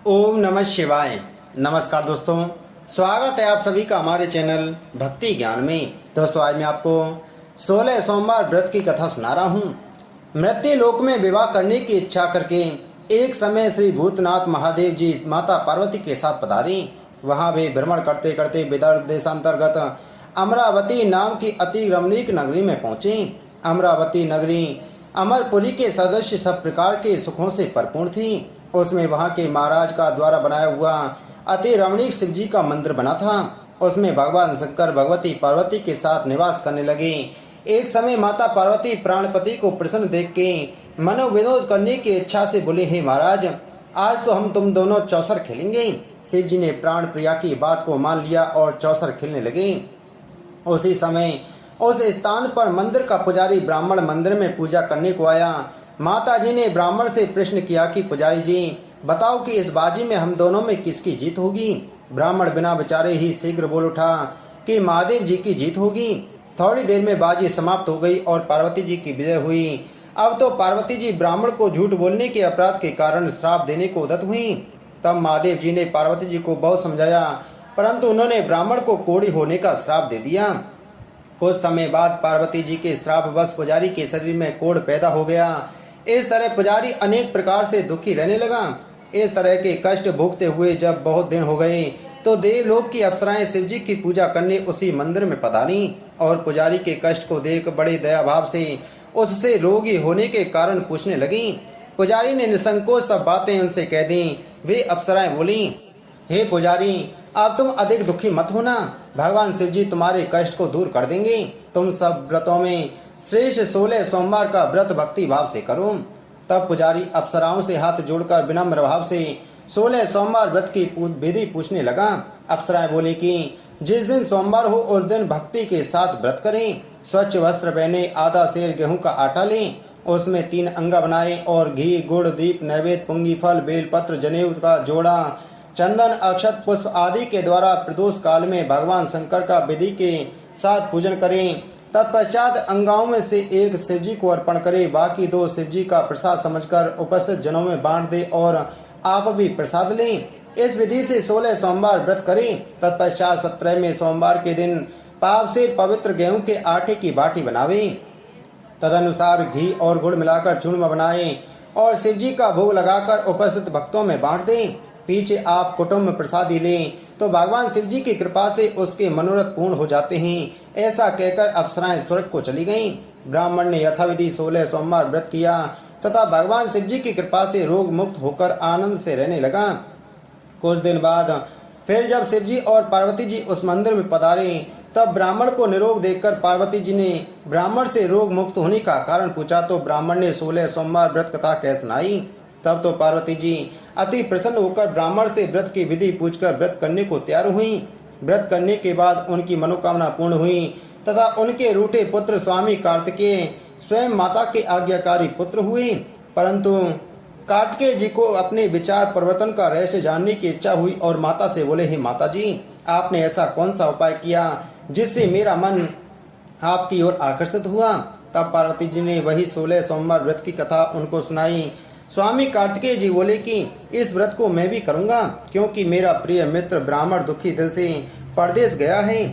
ओम नमः शिवाय। नमस्कार दोस्तों, स्वागत है आप सभी का हमारे चैनल भक्ति ज्ञान में। दोस्तों, आज मैं आपको 16 सोमवार व्रत की कथा सुना रहा हूँ। मृत्यु लोक में विवाह करने की इच्छा करके एक समय श्री भूतनाथ महादेव जी माता पार्वती के साथ पधारे। वहां वे भ्रमण करते करते विदर्भ देशांतर्गत अमरावती नाम की अति रमणीक नगरी में पहुंचे। अमरावती नगरी अमरपुरी के सदस्य सब प्रकार के सुखों से परिपूर्ण थी। उसमें वहां के महाराज का द्वारा बनाया हुआ अति रमणीक शिव जी का मंदिर बना था। उसमें भगवान शंकर भगवती पार्वती के साथ निवास करने लगे। एक समय माता पार्वती प्राणपति को प्रसन्न देख के मनोविनोद करने की इच्छा से बोले, हे महाराज, आज तो हम तुम दोनों चौसर खेलेंगे। शिव जी ने प्राण प्रिया की बात को मान लिया और चौसर खेलने लगे। उसी समय उस स्थान पर मंदिर का पुजारी ब्राह्मण मंदिर में पूजा करने को आया। माता जी ने ब्राह्मण से प्रश्न किया कि पुजारी जी, बताओ कि इस बाजी में हम दोनों में किसकी जीत होगी। ब्राह्मण बिना विचारे ही शीघ्र बोल उठा कि महादेव जी की जीत होगी। थोड़ी देर में बाजी समाप्त हो गई और पार्वती जी की विजय हुई। अब तो पार्वती जी ब्राह्मण को झूठ बोलने के अपराध के कारण श्राप देने को उद्यत हुई। तब महादेव जी ने पार्वती जी को बहुत समझाया, परंतु उन्होंने ब्राह्मण को कोढ़ी होने का श्राप दे दिया। कुछ समय बाद पार्वती जी के श्रापवश पुजारी के शरीर में कोढ़ पैदा हो गया। इस तरह पुजारी अनेक प्रकार से दुखी रहने लगा। इस तरह के कष्ट भोगते हुए जब बहुत दिन हो गए तो देवलोक की अप्सराएं शिव जी की पूजा करने उसी मंदिर में पधारी और पुजारी के कष्ट को देख बड़े दया भाव से उससे रोगी होने के कारण पूछने लगी। पुजारी ने निसंकोच सब बातें उनसे कह दी। वे अप्सराएं बोली, हे पुजारी, अब तुम अधिक दुखी मत होना। भगवान शिव जी तुम्हारे कष्ट को दूर कर देंगे। तुम सब व्रतों में श्रेष्ठ 16 सोमवार का व्रत भक्ति भाव से करो। तब पुजारी अप्सराओं से हाथ जोड़कर विनम्र भाव से 16 सोमवार व्रत की विधि पूछने लगा। अप्सराएं बोली कि जिस दिन सोमवार हो उस दिन भक्ति के साथ व्रत करें। स्वच्छ वस्त्र पहने, आधा सेर गेहूं का आटा लें, उसमें 3 अंगा बनाए और घी, गुड़, दीप, नैवेद्य, पुंगी फल, बेलपत्र, जनेऊ का जोड़ा, चंदन, अक्षत, पुष्प आदि के द्वारा प्रदोष काल में भगवान शंकर का विधि के साथ पूजन करें। तत्पश्चात अंगाओं में से एक शिवजी को अर्पण करें, बाकी 2 शिवजी का प्रसाद समझकर उपस्थित जनों में बांट दे और आप भी प्रसाद लें। इस विधि से 16 सोमवार व्रत करें। तत्पश्चात 17वें सोमवार के दिन पाप से पवित्र गेहूं के आटे की बाटी बनावे। तदनुसार घी और गुड़ मिलाकर चूरमा बनाएं और शिवजी का भोग लगाकर उपस्थित भक्तों में बांट दें। पीछे आप कुटुंब में प्रसादी लें तो भगवान शिव जी की कृपा से उसके मनोरथ पूर्ण हो जाते हैं। ऐसा कहकर अप्सराएं स्वर्ग को चली गईं। ब्राह्मण ने यथाविधि 16 सोमवार व्रत किया तथा भगवान शिव जी की कृपा से रोग मुक्त होकर आनंद से रहने लगा। कुछ दिन बाद फिर जब शिव जी और पार्वती जी उस मंदिर में पधारे तब ब्राह्मण को निरोग देखकर पार्वती जी ने ब्राह्मण से रोग मुक्त होने का कारण पूछा तो ब्राह्मण ने 16 सोमवार व्रत कथा कह सुनाई। तब तो पार्वती जी अति प्रसन्न होकर ब्राह्मण से व्रत की विधि पूछकर व्रत करने को तैयार हुई। व्रत करने के बाद उनकी मनोकामना पूर्ण हुई तथा उनके रूठे पुत्र स्वामी कार्तिकेय स्वयं माता के आज्ञाकारी पुत्र हुए। परंतु कार्तिकेय जी को अपने विचार परिवर्तन का रहस्य जानने की इच्छा हुई और माता से बोले, हे माता जी, आपने ऐसा कौन सा उपाय किया जिससे मेरा मन आपकी ओर आकर्षित हुआ। तब पार्वती जी ने वही 16 सोमवार व्रत की कथा उनको सुनाई। स्वामी कार्तिकेय जी बोले कि इस व्रत को मैं भी करूंगा, क्योंकि मेरा प्रिय मित्र ब्राह्मण दुखी दिल से परदेश गया है।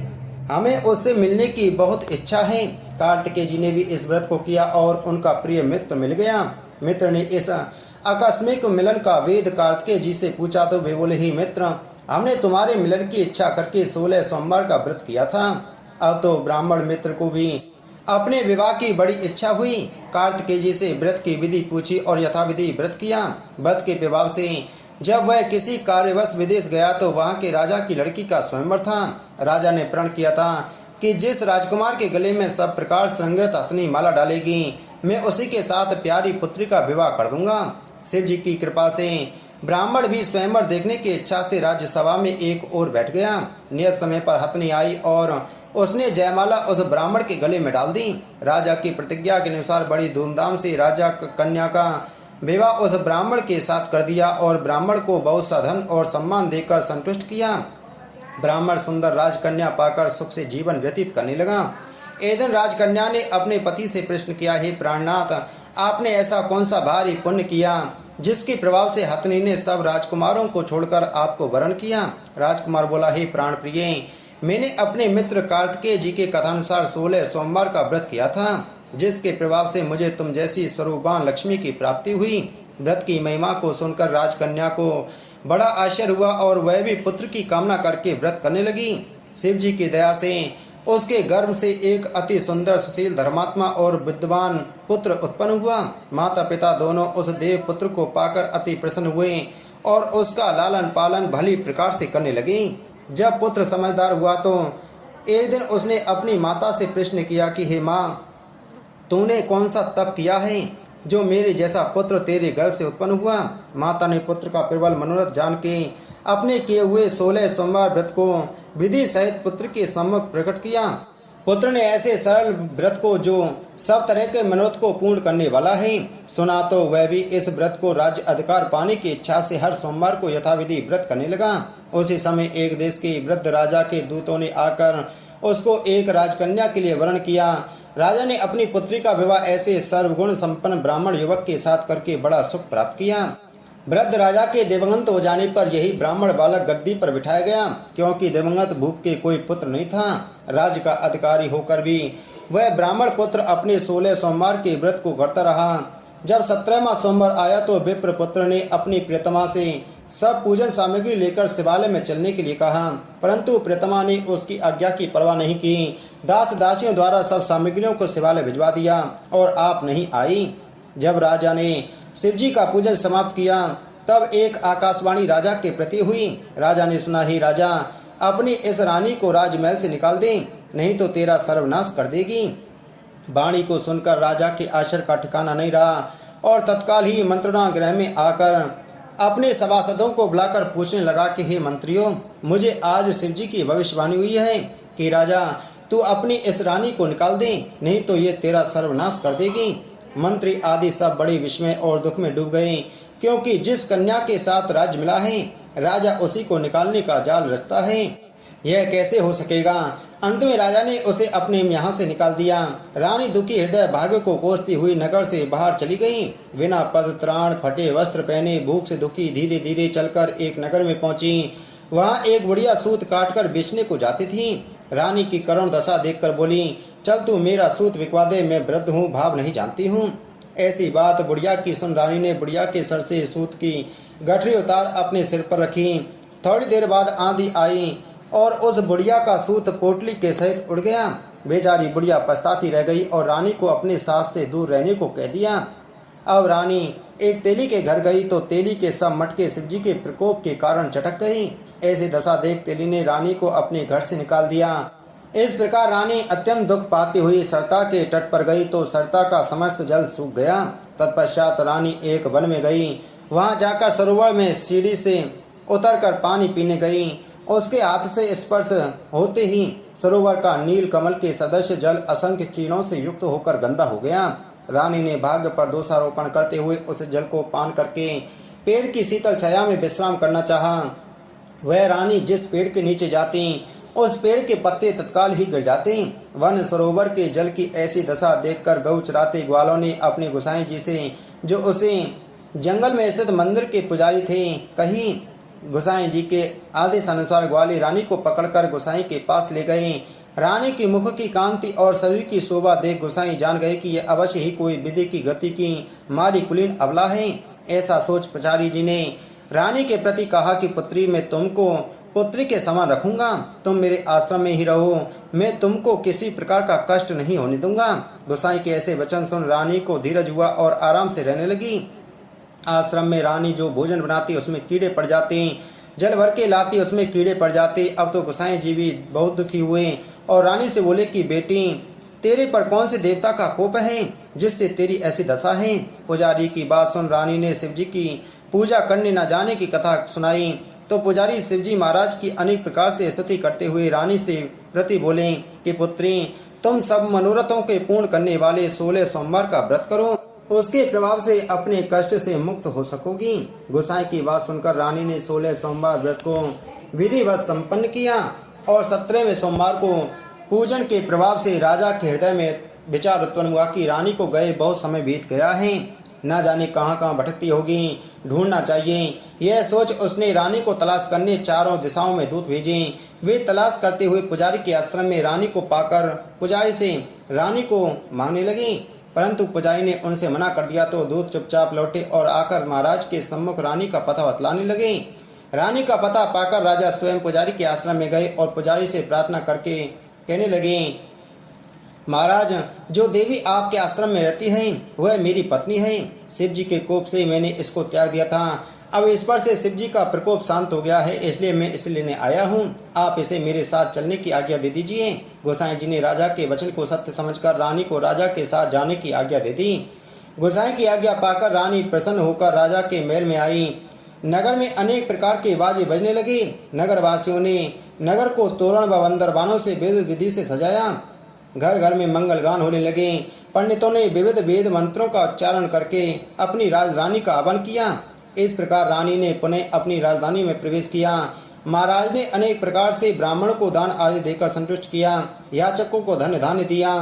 हमें उससे मिलने की बहुत इच्छा है। कार्तिकेय जी ने भी इस व्रत को किया और उनका प्रिय मित्र मिल गया। मित्र ने इस आकस्मिक मिलन का वेद कार्तिकेय जी से पूछा तो वे बोले, ही मित्र, हमने तुम्हारे मिलन की इच्छा करके 16 सोमवार का व्रत किया था। अब तो ब्राह्मण मित्र को भी अपने विवाह की बड़ी इच्छा हुई। कार्तिकेय जी से व्रत की विधि पूछी और यथाविधि व्रत किया। व्रत के प्रभाव से जब वह किसी कार्यवश विदेश गया तो वहां के राजा की लड़की का स्वयंवर था। राजा ने प्रण किया था कि जिस राजकुमार के गले में सब प्रकार संग्रहित हथनी माला डालेगी, मैं उसी के साथ प्यारी पुत्री का विवाह कर दूंगा। शिव जी की कृपा से ब्राह्मण भी स्वयंवर देखने की इच्छा से राज्यसभा में एक ओर बैठ गया। नियत समय पर हथनी आई और उसने जयमाला उस ब्राह्मण के गले में डाल दी। राजा की प्रतिज्ञा के अनुसार बड़ी धूमधाम से राजा कन्या का विवाह उस ब्राह्मण के साथ कर दिया और ब्राह्मण को बहुत सा धन और सम्मान देकर संतुष्ट किया। ब्राह्मण सुंदर राजकन्या पाकर सुख से जीवन व्यतीत करने लगा। एक दिन राजकन्या ने अपने पति से प्रश्न किया, हे प्राणनाथ, आपने ऐसा कौन सा भारी पुण्य किया जिसके प्रभाव से हथनी ने सब राजकुमारों को छोड़कर आपको वरण किया। राजकुमार बोला, हे प्राण प्रिय, मैंने अपने मित्र कार्तिकेय जी के कथानुसार 16 सोमवार का व्रत किया था, जिसके प्रभाव से मुझे तुम जैसी स्वरूपवान लक्ष्मी की प्राप्ति हुई। व्रत की महिमा को सुनकर राजकन्या को बड़ा आश्चर्य हुआ और वह भी पुत्र की कामना करके व्रत करने लगी। शिव जी की दया से उसके गर्भ से एक अति सुंदर, सुशील, धर्मात्मा और विद्वान पुत्र उत्पन्न हुआ। माता पिता दोनों उस देव पुत्र को पाकर अति प्रसन्न हुए और उसका लालन पालन भली प्रकार से करने लगे। जब पुत्र समझदार हुआ तो एक दिन उसने अपनी माता से प्रश्न किया कि हे माँ, तूने कौन सा तप किया है जो मेरे जैसा पुत्र तेरे गर्भ से उत्पन्न हुआ। माता ने पुत्र का प्रबल मनोरथ जान के अपने किए हुए 16 सोमवार व्रत को विधि सहित पुत्र के सम्मुख प्रकट किया। पुत्र ने ऐसे सरल व्रत को जो सब तरह के मनोरथ को पूर्ण करने वाला है सुना तो वह भी इस व्रत को राज्य अधिकार पाने की इच्छा से हर सोमवार को यथाविधि व्रत करने लगा। उसी समय एक देश के वृद्ध राजा के दूतों ने आकर उसको एक राजकन्या के लिए वरण किया। राजा ने अपनी पुत्री का विवाह ऐसे सर्वगुण संपन्न ब्राह्मण युवक के साथ करके बड़ा सुख प्राप्त किया। वृद्ध राजा के दिवंगत हो जाने पर यही ब्राह्मण बालक गद्दी पर बिठाया गया, क्योंकि दिवंगत भूप के कोई पुत्र नहीं था। राज्य का अधिकारी होकर भी वह ब्राह्मण पुत्र अपने 16 सोमवार के व्रत को करता रहा। जब 17वां सोमवार आया तो विप्र पुत्र ने अपनी प्रियतमा से सब पूजन सामग्री लेकर शिवालय में चलने के लिए कहा, परंतु प्रियतमा ने उसकी आज्ञा की परवाह नहीं की। दास दासियों द्वारा सब सामग्रियों को शिवालय भिजवा दिया और आप नहीं आई। जब राजा ने शिवजी का पूजन समाप्त किया तब एक आकाशवाणी राजा के प्रति हुई। राजा ने सुना, ही राजा, अपनी इस रानी को राजमहल से निकाल दे, नहीं तो तेरा सर्वनाश कर देगी। वाणी को सुनकर राजा के आश्चर्य का ठिकाना नहीं रहा और तत्काल ही मंत्रणा गृह में आकर अपने सभासदों को बुलाकर पूछने लगा कि हे मंत्रियों, मुझे आज शिवजी की भविष्यवाणी हुई है कि राजा तू अपनी इस रानी को निकाल दे, नहीं तो ये तेरा सर्वनाश कर देगी। मंत्री आदि सब बड़े विस्मय और दुख में डूब गए, क्योंकि जिस कन्या के साथ राज्य मिला है राजा उसी को निकालने का जाल रचता है। यह कैसे हो सकेगा। अंत में राजा ने उसे अपने यहाँ से निकाल दिया। रानी दुखी हृदय भाग्य को कोसती हुई नगर से बाहर चली गई। बिना पद त्राण, फटे वस्त्र पहने, भूख से दुखी धीरे धीरे चलकर एक नगर में पहुंची। वहाँ एक बुढ़िया सूत काटकर बेचने को जाती थी। रानी की करुण दशा देखकर बोली, चल तू मेरा सूत बिकवा दे, मैं वृद्ध हूँ, भाव नहीं जानती हूँ। ऐसी बात बुढ़िया की सुन रानी ने बुढ़िया के सर से सूत की गठरी उतार अपने सिर पर रखी। थोड़ी देर बाद आंधी आई और उस बुढ़िया का सूत पोटली के सहित उड़ गया। बेचारी बुढ़िया पछताती रह गई और रानी को अपने साथ से दूर रहने को कह दिया। अब रानी एक तेली के घर गई तो तेली के सब मटके शिवजी के प्रकोप के कारण चटक गई। ऐसी दशा देख तेली ने रानी को अपने घर से निकाल दिया। इस प्रकार रानी अत्यंत दुख पाती हुई सरता के तट पर गई तो सरता का समस्त जल सूख गया। तत्पश्चात रानी एक वन में गई। वहां जाकर सरोवर में सीढ़ी से उतरकर पानी पीने गई। उसके हाथ से स्पर्श होते ही सरोवर का नील कमल के सदृश जल असंख्य कीड़ों से युक्त होकर गंदा हो गया। रानी ने भाग्य पर दोषारोपण करते हुए उस जल को पान करके पेड़ की शीतल छाया में विश्राम करना चाहा। वह रानी जिस पेड़ के नीचे जाती उस पेड़ के पत्ते तत्काल ही गिर जाते। वन सरोवर के जल की ऐसी दशा देखकर गौ चराते ग्वालों ने अपने गोसाई जी से, जो उसे जंगल में स्थित मंदिर के पुजारी थे, कही। गोसाई जी के आदेश अनुसार ग्वाले रानी को पकड़कर गोसाई के पास ले गए। रानी की मुख की कांति और शरीर की शोभा देख गोसाई जान गए कि यह अवश्य ही कोई विधि की गति की मारी कुलीन अबला है। ऐसा सोच पुजारी जी ने रानी के प्रति कहा कि पुत्री, मैं तुमको पुत्री के समान रखूंगा, तुम मेरे आश्रम में ही रहो, मैं तुमको किसी प्रकार का कष्ट नहीं होने दूंगा। गोसाई के ऐसे वचन सुन रानी को धीरज हुआ और आराम से रहने लगी। आश्रम में रानी जो भोजन बनाती उसमें कीड़े पड़ जाते, जल भर के लाती उसमें कीड़े पड़ जाते। अब तो गोसाई जी भी बहुत दुखी हुए और रानी से बोले कि बेटी, तेरे पर कौन से देवता का कोप है जिससे तेरी ऐसी दशा है। पुजारी की बात सुन रानी ने शिवजी की पूजा करने न जाने की कथा सुनाई तो पुजारी शिवजी महाराज की अनेक प्रकार से स्तुति करते हुए रानी से प्रति बोले कि पुत्री, तुम सब मनोरथों के पूर्ण करने वाले 16 सोमवार का व्रत करो, उसके प्रभाव से अपने कष्ट से मुक्त हो सकोगी। गोसाई की बात सुनकर रानी ने 16 सोमवार व्रत को विधिवत संपन्न किया और 17वें सोमवार को पूजन के प्रभाव से राजा के हृदय में विचार उत्पन्न हुआ कि रानी को गए बहुत समय बीत गया है, न जाने कहाँ कहाँ भटकती होगी, ढूंढना चाहिए। यह सोच उसने रानी को तलाश करने चारों दिशाओं में दूत भेजे। वे तलाश करते हुए पुजारी के आश्रम में रानी को पाकर पुजारी से रानी को मांगने लगी, परंतु पुजारी ने उनसे मना कर दिया तो दूत चुपचाप लौटे और आकर महाराज के सम्मुख रानी का पता बतलाने लगे। रानी का पता पाकर राजा स्वयं पुजारी के आश्रम में गए और पुजारी से प्रार्थना करके कहने लगे, महाराज, जो देवी आपके आश्रम में रहती है वह मेरी पत्नी है। शिव जी के कोप से मैंने इसको त्याग दिया था। अब इस पर से शिव जी का प्रकोप शांत हो गया है, इसलिए मैं इसे लेने आया हूँ। आप इसे मेरे साथ चलने की आज्ञा दे दीजिए। गोसाई जी ने राजा के वचन को सत्य समझकर रानी को राजा के साथ जाने की आज्ञा दे दी। गोसाई की आज्ञा पाकर रानी प्रसन्न होकर राजा के महल में आई। नगर में अनेक प्रकार के बाजे बजने लगे। नगर वासियों ने नगर को तोरण व बंदरबानों से वेद विधि से सजाया। घर घर में मंगल गान होने लगे। पंडितों ने विविध वेद मंत्रों का उच्चारण करके अपनी राजधानी का आह्वान किया। इस प्रकार रानी ने पुनः अपनी राजधानी में प्रवेश किया। महाराज ने अनेक प्रकार से ब्राह्मण को दान आदि देकर संतुष्ट किया। याचकों को धन धान्य दिया।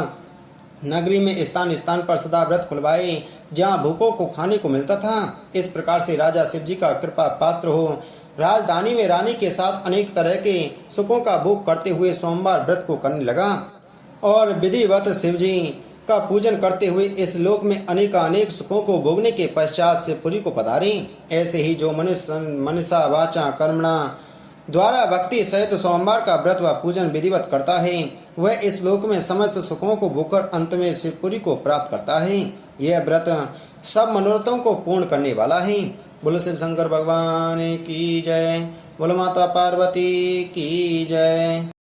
नगरी में स्थान स्थान पर सदा व्रत खुलवाए जहाँ भूखों को खाने को मिलता था। इस प्रकार से राजा शिव जी का कृपा पात्र हो राजधानी में रानी के साथ अनेक तरह के सुखों का भोग करते हुए सोमवार व्रत को करने लगा और विधिवत शिव जी का पूजन करते हुए इस लोक में अनेक सुखों को भोगने के पश्चात शिवपुरी को पधारे। ऐसे ही जो मनुष्य मनसा वाचा कर्मणा द्वारा भक्ति सहित सोमवार का व्रत व पूजन विधिवत करता है वह इस लोक में समस्त सुखों को भोगकर अंत में शिवपुरी को प्राप्त करता है। यह व्रत सब मनोरथों को पूर्ण करने वाला है। बोलो शिव शंकर भगवान की जय। बोलो माता पार्वती की जय।